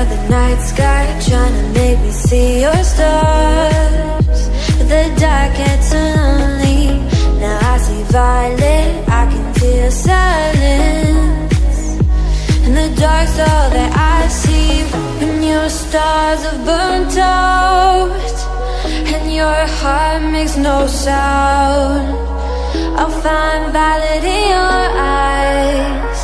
You're the night sky, trying to make me see your stars. But the dark gets so lonely. Now I see violet, I can feel silence. And the dark's all that I see. When your stars have burnt out and your heart makes no sound, I'll find violet in your eyes.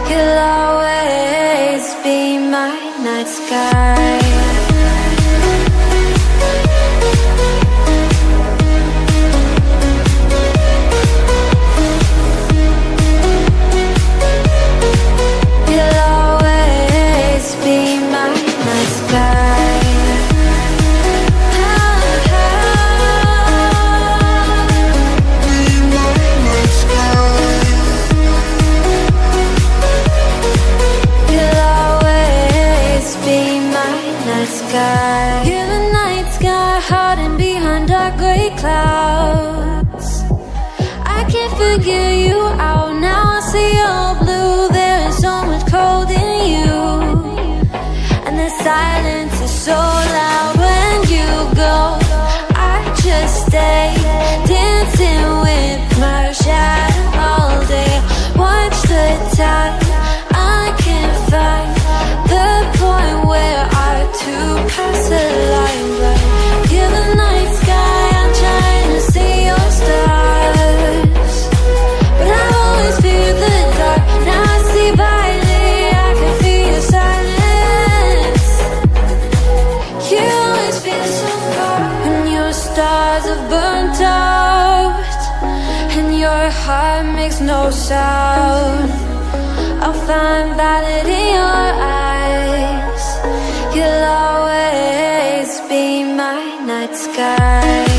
You'll always be my night sky. You'll always be my night sky. You're the night sky, hiding behind dark gray clouds. I can't figure you out, now I see you're blue. There is so much cold in you, and the silence is so loud when you go. I just stay dancing with my shadow all day. Watch the tide, I can't find the point where to pass the line, but you're the night sky, I'm trying to see your stars. But I always fear the dark, now I see violet, I can feel your silence. You always feel so far. When your stars have burnt out and your heart makes no sound, I'll find violet in your eyes. You'll always be my night sky.